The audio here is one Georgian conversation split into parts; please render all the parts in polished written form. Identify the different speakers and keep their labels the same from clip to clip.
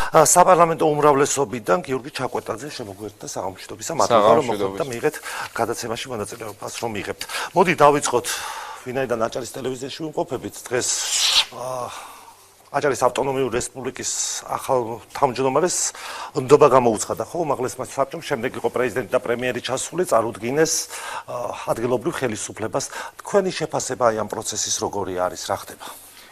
Speaker 1: საპარლამენტო უმრავლესობიდან გიორგი ჩაკვეტაძე შემოგვიერთდა საღამოშტობისა მადლობა რომ მოხდა და მიიღეთ გადაცემაში მონაწილეობას რომ მიიღებთ. მოდი დავიწყოთ ვინაიდან აჭარის ტელევიზიაში ვიმყოფებით დღეს აჭარის ავტონომიური რესპუბლიკის ახალ თავმჯდომარეს ნდობა გამოუცხადა ხო უმაღლესმა საბჭომ შემდეგ იყო პრეზიდენტი და პრემიერი ჩასული წარუდგინეს ადგილობრივ ხელისუფლებას თქვენი შეფასება აი ამ პროცესის როგორი არის რა ხდება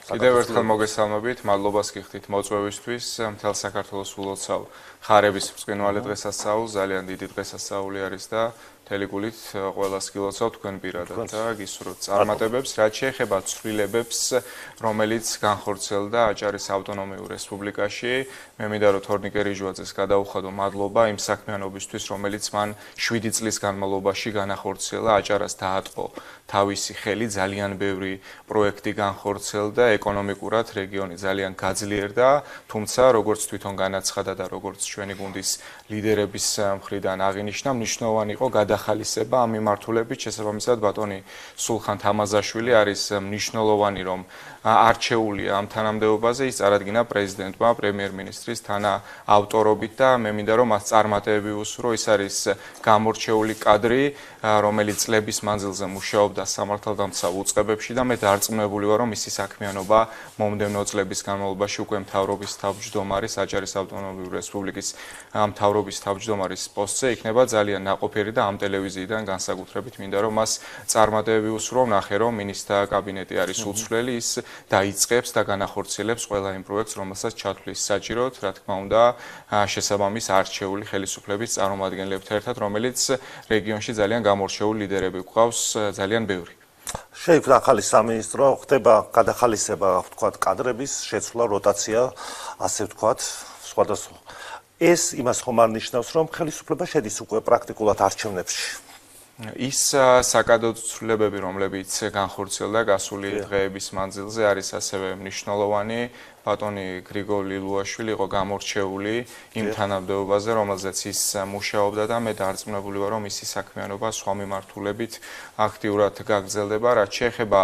Speaker 2: კიდევ ერთხელ მოგესალმებით მადლობას გიხდით მოწვევისთვის მთელ საქართველოს ულოცავ ხარების ბრწყინვალე დღესასწაულს ძალიან დიდი დღესასწაული არის და მთელი გულით ყველას გილოცავ თქვენ პირადად და გისურვებთ წარმატებებს რაც შეეხება ცვლილებებს რომელიც განხორციელდა აჭარის ავტონომიურ რესპუბლიკაში მე მინდა რომ თორნიკე რიჟვაძეს გადაუხადო მადლობა იმ საქმიანობისთვის რომელიც მან 7 წლის განმავლობაში განახორციელა აჭარას დაატყო თავისი ხელი ძალიან ბევრი პროექტი განხორციელდა ეკონომიკურად რეგიონი ძალიან გაძლიერდა თუმცა როგორც თვითონ განაცხადა და როგორც ჩვენი გუნდის ლიდერების მხრიდან აღინიშნა მნიშვნელოვანი იყო გადახალისება ამ მიმართულებით შესაბამისად ბატონი სულხან თამაზაშვილი არის მნიშვნელოვანი რომ არჩეულია ამ თანამდებობაზე ის წარადგინა პრეზიდენტმა პრემიერ-მინისტრის თანაავტორობით და მე მინდა რომ მას წარმატებები უსურვო ის არის გამორჩეული კადრი რომელიც წლების მანძილზე მუშაობდა სამართალდამცავ უწყებებში და მე დარწმუნებული ვარ რომ მისი საქმიანობა მომდევნო წლების განმავლობაში უკვე მთავრობის თავმჯდომარის აჭარის ავტონომიური რესპუბლიკის მთავრობის თავმჯდომარის პოსტზე იქნება ძალიან ნაყოფიერი და ამ ტელევიზიიდან განსაკუთრებით მინდა რომ მას წარმატებები უსურვო ნახე რომ მინისტრთა კაბინეტი არის უცვლელი ის დაიწყებს და განახორციელებს ყველა იმ პროექტს რომელსაც ჩათვლის საჭიროდ რა თქმა უნდა შესაბამის არჩეული ხელისუფლების წარმომადგენლებთან ერთად რომელიც რეგიონში ძალიან გამორჩეული ლიდერები გვყავს ძალიან ბევრი
Speaker 1: შეიქმნა ახალი სამინისტრო ხდება გადახალისება ვთქვათ კადრების შეცვლა როტაცია ასე ვთქვათ სხვადასხვა ეს იმას ხომ არ ნიშნავს რომ ხელისუფლება შედის უკვე პრაქტიკულად არჩევნებში
Speaker 2: ის საკადრო ცვლილებები რომლებიც განხორციელდა გასული დღეების მანძილზე არის ასევე მნიშვნელოვანი ბატონი გრიგოლ ლილუაშვილი იყო გამორჩეული იმ თანამდებობაზე რომელზეც ის მუშაობდა და მე დარწმუნებული ვარ რომ მისი საქმიანობა სხვა მიმართულებით აქტიურად გაგრძელდება რაც შეეხება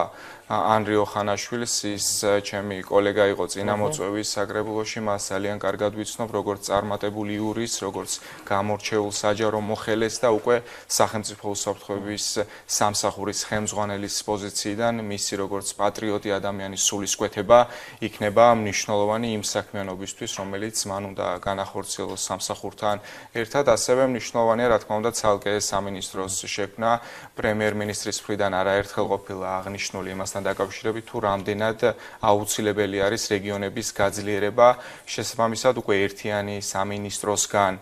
Speaker 2: ანრიო ხანაშვილს ის ჩემი კოლეგა იყო წინამოწვევის საკრებულოში მას ძალიან კარგად ვიცნობ როგორც წარმატებული იურისტს როგორც გამორჩეულ საჯარო მოხელეს და უკვე სახელმწიფო უსაფრთხოების სამსახურის ხელმძღვანელის პოზიციიდან მისი როგორც პატრიოტი ადამიანის სულისკვეთება იქნება მნიშვნელოვანი იმ საქმიანობისთვის რომელიც მან უნდა განახორციელოს სამსახურთან ერთად ასევე მნიშვნელოვანია რა თქმა უნდა ცალკე სამინისტროს შექმნა პრემიერ-მინისტრის მხრიდან არაერთხელ ყოფილა აღნიშნული იმასთან დაკავშირებით თუ რამდენად აუცილებელი არის რეგიონების გაძლიერება შესაბამისად უკვე ერთიანი სამინისტროსგან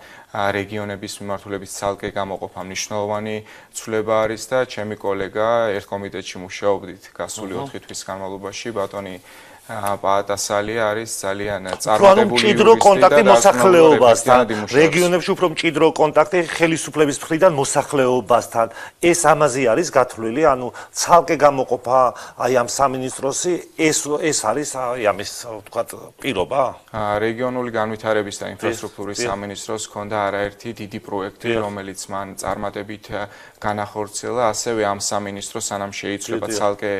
Speaker 2: რეგიონების მიმართულებით ცალკე გამოყოფა მნიშვნელოვანი ცვლილება არის და ჩემი კოლეგა ერთ კომიტეტში მუშაობდით გასული 4 თვის განმავლობაში ბატონი პაატასალია არის ძალიან წარმატებული
Speaker 1: მჭიდრო კონტაქტი მოსახლეობასთან რეგიონებში უფრო მჭიდრო კონტაქტი ხელისუფლების მხრიდან მოსახლეობასთან ეს ამაზე არის გათვლილი ანუ ცალკე გამოყოფა აი ამ სამინისტროსი ეს არის აი ამის ვთქვათ პირობა
Speaker 2: რეგიონული განვითარების და ინფრასტრუქტურის სამინისტროს ჰქონდა არაერთი დიდი პროექტი რომელიც მან წარმატებით განახორციელა ასევე ამ სამინისტროს სანამ შეიცვლება ცალკე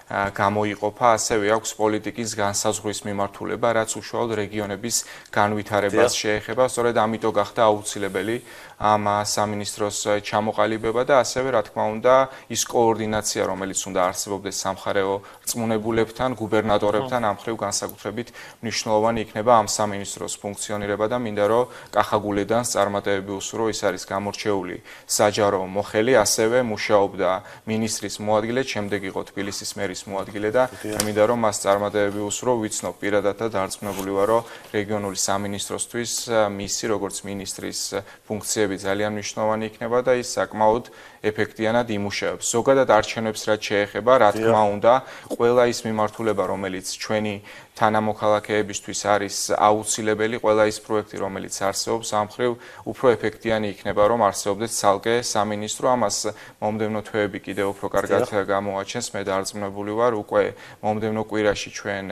Speaker 2: გამოიყოფა ასევე აქვს პოლიტიკის განსაზღვრის მიმართულება რაც უშუალოდ რეგიონების განვითარებას შეეხება სწორედ ამიტომ გახდა აუცილებელი ამ სამინისტროს ჩამოყალიბება და ასევე რა თქმა უნდა ის კოორდინაცია რომელიც უნდა არსებობდეს სამხარეო რწმუნებულებთან გუბერნატორებთან ამ ხრივ განსაკუთრებით მნიშვნელოვანი იქნება ამ სამინისტროს ფუნქციონირება და მინდა რომ კახაგულედან წარმატებები უსურვო ის არის გამორჩეული საჯარო მოხელი ასევე მუშაობდა მინისტრის მოადგილედ შემდეგ იყო თბილისის მერის მოადგილე და მინდა რომ მას წარმატებები უსურვო ვიცნობ პირადად და დარწმუნებული ვარ რომ რეგიონული სამინისტროსთვის მისი როგორც მინისტრის ფუნქციები ძალიან მნიშვნელოვანი იქნება და ის საკმაოდ ეფექტიანად იმუშავებს. ზოგადად არჩევნებს რაც შეეხება, რა თქმა უნდა, ყველა ის მიმართულება, რომელიც ჩვენი თანამოქალაქეებისთვის არის აუცილებელი, ყველა ის პროექტი, რომელიც არსებობს, ამ ხრივ უფრო ეფექტიანი იქნება, რომ არსებობდეს ცალკე სამინისტრო. ამას მომდევნო თვეები კიდევ უფრო კარგად გამოაჩენს. მე დარწმუნებული ვარ, უკვე მომდევნო კვირაში ჩვენ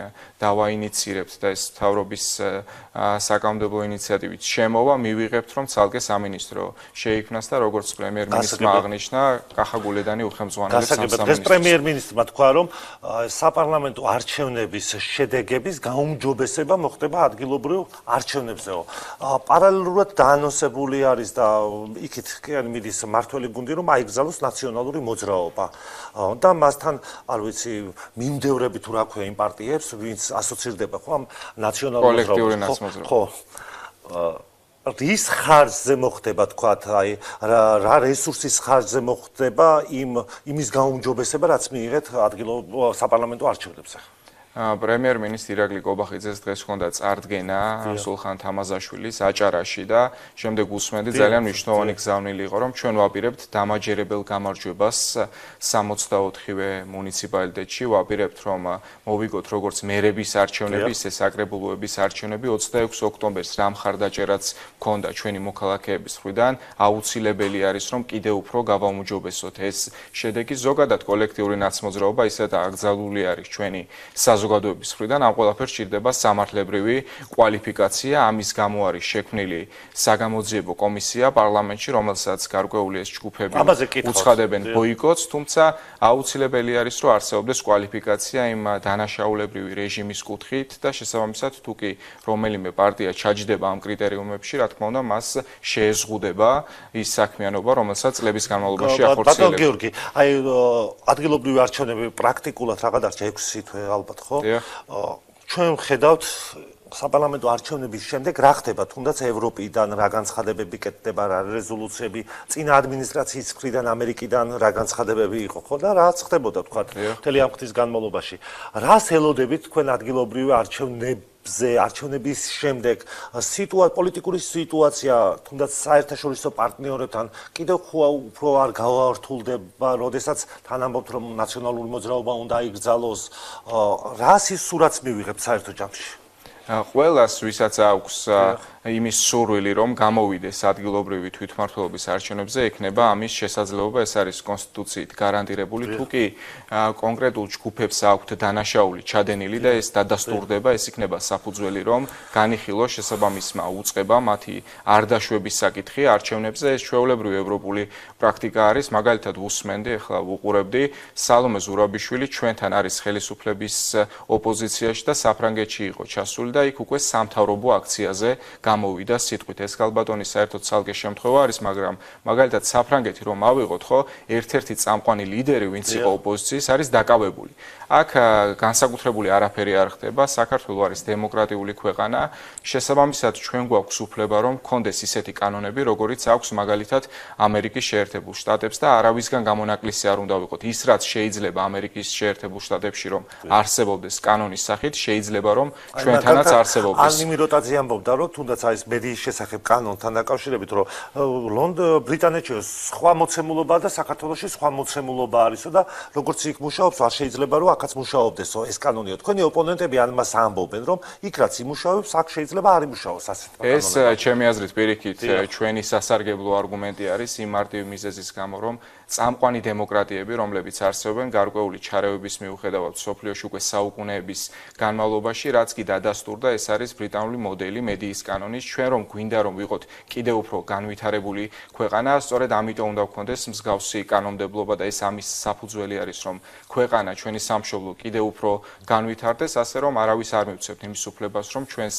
Speaker 2: დავაინიცირებთ და ეს მთავრობის საკანონმდებლო ინიციატივით შემოვა, მივიღებთ, რომ ცალკე სამინისტრო შეიქმნას და როგორც პრემიერ-მინისტრმა აღნიშნა, კახაგულედანი უხელმძღვანელებს ამ სამინისტროს.
Speaker 1: დღეს პრემიერ-მინისტრმა თქვა, რომ საპარლამენტო არჩევნების შედეგი შედეგების გაუმჯობესება მოხდება ადგილობრივ არჩევნებზეო. პარალელურად დაანონსებული არის და იქით მიდის მართველი გუნდი, რომ აიგზავნოს ნაციონალური მოძრაობა. და მასთან, არ ვიცი, მიმდევრები თუ რა ქვია იმ პარტიებს, ვინც ასოცირდება ხო ამ ნაციონალურ
Speaker 2: კოლექტიური ნაცმოძრაობა.
Speaker 1: ხო. რის ხარჯზე მოხდება, თქვათ, აი რა რესურსის ხარჯზე მოხდება იმის გაუმჯობესება, რაც მიიღეთ ადგილობრივ საპარლამენტო არჩევნებზე.
Speaker 2: პრემიერ-მინისტრი ირაკლი კობახიძეს დღეს ჰქონდა წარდგენა სულხან თამაზაშვილის აჭარაში და შემდეგ უსმენდი ძალიან მნიშვნელოვანი გზავნილი იყო, რომ ჩვენ ვაპირებთ დამაჯერებელ გამარჯვებას 64-ვე მუნიციპალიტეტში, ვაპირებთ რომ მოვიგოთ როგორც მერების არჩევნები, ისე საკრებულოების არჩევნები 26 ოქტომბერს რა მხარდაჭერაც ჰქონდა ჩვენი მოქალაქეების მხრიდან, აუცილებელი არის რომ კიდევ უფრო გავაუმჯობესოთ ეს შედეგი. ზოგადად კოლექტიური ნაცმოძრაობა ისეთ აკრძალული არის ჩვენი საზოგადოების მხრიდან, ამ ყველაფერს სჭირდება სამართლებრივი კვალიფიკაცია. ამის გამო არის შექმნილი საგამოძიებო კომისია პარლამენტში, რომელსაც გარკვეული ეს ჯგუფები უცხადებენ ბოიკოტს, თუმცა აუცილებელი არის რომ არსებობდეს კვალიფიკაცია იმ დანაშაულებრივი რეჟიმის კუთხით და შესაბამისად თუ კი რომელიმე პარტია ჩაჯდება ამ კრიტერიუმებში, რა თქმა უნდა, მას შეეზღუდება ის საქმიანობა, რომელსაც წლების განმავლობაში ახორციელებს.
Speaker 1: ბატონ გიორგი, აი ადგილობრივი არჩევნები პრაქტიკულად რა გადარჩა 6 თვე ალბათ ხო? ჩვენ ვხედავთ საპარლამენტო არჩევნების შემდეგ რა ხდება, თუნდაც ევროპიდან რა განცხადებები კეთდება, რა რეზოლუციები, წინა ადმინისტრაციის მხრიდან, ამერიკიდან რა განცხადებები იყო ხო და რაც ხდებოდა თქვა მთელი ამ ხნის განმავლობაში. რას ელოდებით თქვენ ადგილობრივი არჩევნების შემდეგ პოლიტიკური სიტუაცია, თუნდაც საერთაშორისო პარტნიორებთან კიდევ უფრო არ გავართულდება, როდესაც თან ამბობთ რომ ნაციონალური მოძრაობა უნდა იგრძალოს, რას ის სურათს მივიღებთ საერთო ჯამში?
Speaker 2: ყველას ვისაც აქვს იმის სურვილი რომ გამოვიდეს ადგილობრივი თვითმმართველობის არჩევნებზე, ექნება ამის შესაძლებლობა, ეს არის კონსტიტუციით გარანტირებული, თუ კი კონკრეტულ ჯგუფებს აქვთ დანაშაული ჩადენილი და ეს დადასტურდება, ეს იქნება საფუძველი რომ განიხილოს შესაბამისმა უწყებამ მათი არ დაშვების საკითხი არჩევნებზე. ეს ჩვეულებრივი ევროპული პრაქტიკა არის, მაგალითად უსმენდი, ახლა ვუყურებდი, სალომე ზურაბიშვილი ჩვენთან არის ხელისუფლების ოპოზიციაში და საფრანგეთში იყო ჩასული და იქ უკვე სამთავრობო აქციაზე გამოვიდა სიტყვით. ეს გალბატონის საერთოდ ცალკე შემთხვევა არის, მაგრამ მაგალითად საფრანგეთი რომ ავიღოთ, ხო, ერთ-ერთი წამყვანი ლიდერი, ვინც იყო ოპოზიციის, არის დაკავებული. აქ განსაკუთრებული არაფერი არ ხდება, საქართველო არის დემოკრატიული ქვეყანა, შესაბამისად ჩვენ გვაქვს უფლება რომ გქონდეს ისეთი კანონები, როგორიც აქვს მაგალითად ამერიკის შეერთებულ შტატებს და არავისგან გამონაკლისი არ უნდა ვიყოთ. ის რაც შეიძლება ამერიკის შეერთებულ შტატებში რომ არსებობდეს კანონის სახით, შეიძლება რომ ჩვენთანაც არსებობდეს.
Speaker 1: ანიმი როტაცია ამბობდა რომ თუნდაც აი ეს მედიის შესახებ კანონთან დაკავშირებით, რომ ბრიტანეთში სხვა მოცემულობა და საქართველოში სხვა მოცემულობა არისო და როგორც იქ მუშაობს, არ შეიძლება რომ აქაც მუშაობდესო ეს კანონიო. თქვენი ოპონენტები ამას ამბობენ, რომ იქ რაც იმუშავებს, აქ შეიძლება არ იმუშაოს ასეთ კანონები.
Speaker 2: ეს ჩემი აზრით პირიქით ჩვენი სასარგებლო არგუმენტი არის იმ მარტივი მიზეზის გამო, რომ წამყვანი დემოკრატიები, რომლებიც არსებობენ გარკვეული ჩარევების მიუხედავად სოფლიოში უკვე საუკუნეების განმავლობაში, რაც კი დადასტურდა, ეს არის ბრიტანული მოდელი მედიის კანონის. ჩვენ რომ გვინდა რომ ვიყოთ კიდევ უფრო განვითარებული ქვეყანა, სწორედ ამიტომ უნდა გქონდეს მსგავსი კანონმდებლობა და ეს ამის საფუძველი არის, რომ ქვეყანა, ჩვენი სამშობლო კიდევ უფრო განვითარდეს, ასე რომ არავის არ მივცემთ იმის უფლებას, რომ ჩვენს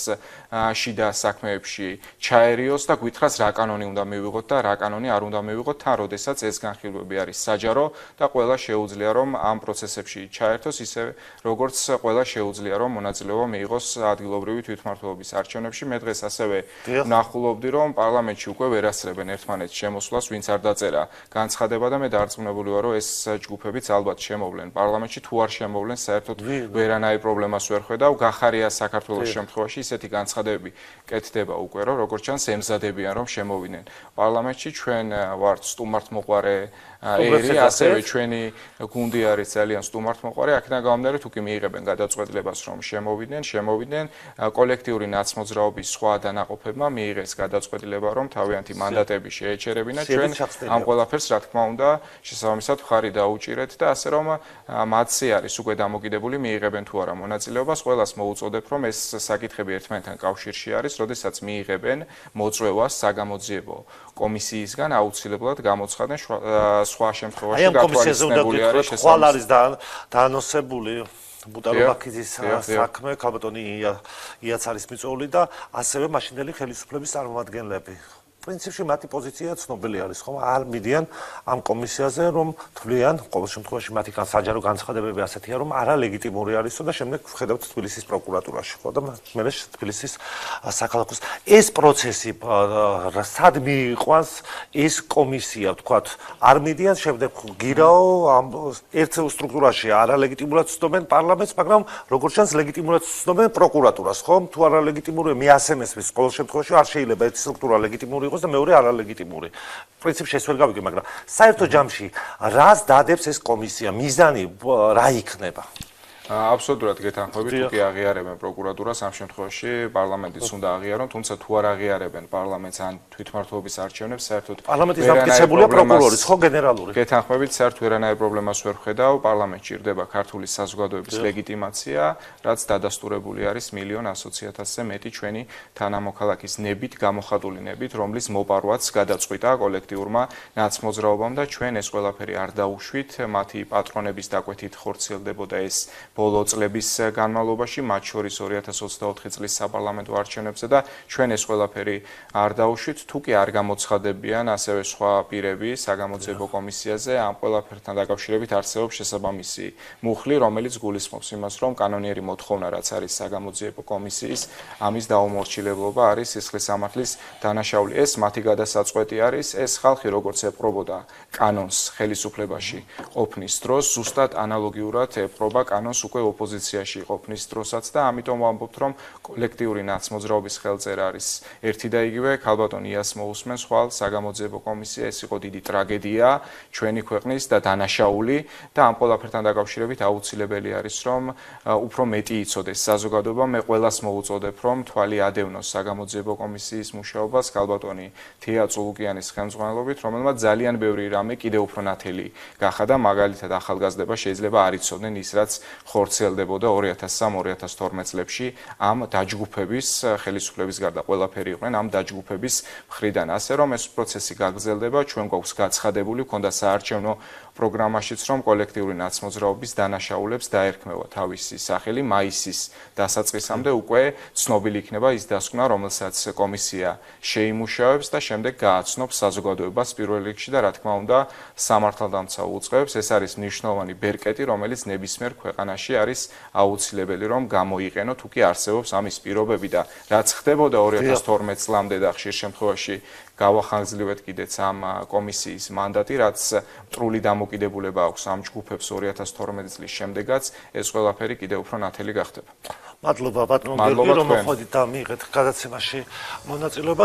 Speaker 2: შიდა საქმეებში ჩაერიოს და გვითხრას რა კანონი უნდა მივიღოთ და რა კანონი არ უნდა მივიღოთ, თან როდესაც ეს განხილვები არის საჯარო და ყველა შეუძლია რომ ამ პროცესებში ჩაერთოს, ისე როგორც ყველა შეუძლია რომ მონაწილეობა მიიღოს ადგილობრივი თვითმმართველობის არჩევნებში. მე დღეს ასევე ვნახულობდი რომ პარლამენტში უკვე ვერ ასწრებენ ერთმანეთს შემოსვლას, ვინც არ დაწერა განცხადება და მე დარწმუნებული ვარ რომ ეს ჯგუფებიც ალბათ შემოვლენ პარლამენტში, თუ არ შემოვლენ საერთოდ ვერანაირ პრობლემას ვერ ხედავ. გახარია საქართველოს შემთხვევაში ისეთი განცხადებები კეთდება უკვე რომ როგორც ჩანს ემზადებიან რომ შემოვიდნენ პარლამენტში. ჩვენ ვართ სტუმართმოყვარე ერი, ასევე ჩვენი გუნდი არის ძალიან სტუმართმოყვარე, აქედან გამომდინარე თუ კი მიიღებენ გადაწყვეტილებას რომ შემოვიდნენ კოლექტიური ნაცმოძრაობის სხვა დანაყოფებმა მიიღეს გადაწყვეტილება რომ თავიანთი მანდატები შეეჩერებინათ. ჩვენ ამ ყველაფერს რა თქმა უნდა შესაბამისად მხარი დაუჭირეთ და ასე რომ მათზე არის უკვე დამოკიდებული მიიღებენ თუ არა მონაწილეობას. ყველას მოუწოდებ რომ ეს საკითხები ერთმანეთთან კავშირში არის, როდესაც მიიღებენ მოწვევას საგამოძიებო კომისიისგან აუცილებლად გამოცხადნენ სხვა შემთხვევაში გათვალისწინებული არის შესაბამისად.
Speaker 1: ხვალ არის დაანონსებული მუტალობაქიძის საქმე, ქალბატონი იაც არის მიწვეული და ასევე მაშინდელი ხელისუფლების წარმომადგენლები. პრინციპში მათი პოზიცია ცნობილი არის, ხომ? არ მიდიან ამ კომისიაზე, რომ თვლიან, ყოველ შემთხვევაში მათი საჯარო განცხადებები ასეთია, რომ არალეგიტიმური არისო და შემდეგ ვხედავთ თბილისის პროკურატურაში, ხო და მე თბილისის საქალაქოს ეს პროცესი სად მიიყვანს ეს კომისია, ვთქვათ, არ მიდიან შემდეგ გირაო ამ ერთ სტრუქტურაში არალეგიტიმურად ცნობენ პარლამენტს, მაგრამ როგორც ჩანს ლეგიტიმურად ცნობენ პროკურატურას, ხო? თუ არალეგიტიმურია, მე ასე მესმის, ყოველ შემთხვევაში არ შეიძლება ერთი სტრუქტურა ლეგიტიმური და მეორე არალეგიტიმური. პრინციპში ეს ვერ გავიგე, მაგრამ საერთო ჯამში რას დადებს ეს კომისია? მიზანი რა იქნება?
Speaker 2: აბსოლუტურად გეთანხმებით, თუ კი აღიარებენ პროკურატურას, ამ შემთხვევაში პარლამენტიც უნდა აღიარონ, თუმცა თუ არ აღიარებენ პარლამენტს ან თვითმმართველობის არჩევნებს, საერთოდ
Speaker 1: პარლამენტის დამტკიცებულია პროკურორის, ხო გენერალური.
Speaker 2: გეთანხმებით, საერთოდ ვერანაირ პრობლემას ვერ ხედავ, პარლამენტში ირდება ქართული საზოგადოების ლეგიტიმაცია, რაც დადასტურებული არის 1,100,000-ზე მეტი ჩვენი თანამოქალაქის ნებით, გამოხატული ნებით, რომლის მოპარვაც გადაწყვიტა კოლექტიურმა ნაცმოძრაობამ და ჩვენ ეს ყველაფერი არ დაუშვით, მათი პატრონების დაკვეთით ხორციელდებოდა ეს ბოლო წლების განმავლობაში, მათ შორის 2024 წლის საპარლამენტო არჩევნებზე და ჩვენ ეს ყველაფერი არ დაუშვით, თუ კი არ გამოცხადებიან ასევე სხვა პირები საგამოძიებო კომისიაზე, ამ ყველაფერთან დაკავშირებით არსებობს შესაბამისი მუხლი, რომელიც გულისხმობს იმას, რომ კანონიერი მოთხოვნა, რაც არის საგამოძიებო კომისიის, ამის დაუმორჩილებლობა არის სისხლის სამართლის დანაშაული. ეს მათი გადასაწყვეტი არის, ეს ხალხი როგორც ეპყრობოდა კანონს ხელისუფლებაში ყოფნის დროს, ზუსტად ანალოგიურად ეპყრობა კანონს უკვე ოპოზიციაში ყოფნის დროსაც და ამიტომ ვამბობთ, რომ კოლექტიური ნაცმოძრაობის ხელწერა არის ერთი და იგივე, ქალბატონ იას მოусმენს ხვალ საგამოძიებო კომისია, ეს იყო დიდი ტრაგედია ჩვენი ქვეყნის და დანაშაული და ამ ყველაფერთან დაკავშირებით აუცილებელი არის, რომ უფრო მეტი იცოდეს საზოგადოება, მე ყველას მოუწოდებ, რომ თვალი ადევნოს საგამოძიებო კომისიის მუშაობას ქალბატონი თეა წულუკიანის ხელმძღვანელობით, რომელმაც ძალიან ბევრი რამე კიდევ უფრო ნათელი გახადა, მაგალითად ახალგაზრდება შეიძლება არ იცოდნენ ის, რაც ხორციელდებოდა 2003-2012 წლებში ამ დაჯგუფების ხელისუფლების გარდა ყველაფერი იყვნენ ამ დაჯგუფების მხრიდან. ასე რომ ეს პროცესი გაგრძელდება, ჩვენ გვაქვს გაცხადებული, ქონდა საარჩევნო პროგრამაშიც, რომ კოლექტიური ნაცმოძრაობის დანაშაულებს დაერქმევა თავისი სახელი მაისის დასაწყისამდე უკვე ცნობილი იქნება ის დასკვნა, რომელსაც კომისია შეიმუშავებს და შემდეგ გააცნობს საზოგადოებას პირველ რიგში და რა თქმა უნდა სამართალდამცავ უწყებს. ეს არის მნიშვნელოვანი ბერკეტი, რომელიც ნებისმიერ ქვეყანაში არის აუცილებელი, რომ გამოიყენო, თუ კი არსებობს ამის პირობები და რაც ხდებოდა 2012 წლამდე და ხშირ შემთხვევაში გავახანგრძლივეთ კიდეც ამ კომისიის მანდატი, რაც მტრული დამოკიდებულება აქვს ამ ჯგუფებს 2012 წლის შემდეგაც, ეს ყველაფერი კიდევ უფრო ნათელი გახდება.
Speaker 1: მადლობა ბატონო გიორგი, რომ მოხვედით და მიიღეთ გადაცემაში მონაწილეობა.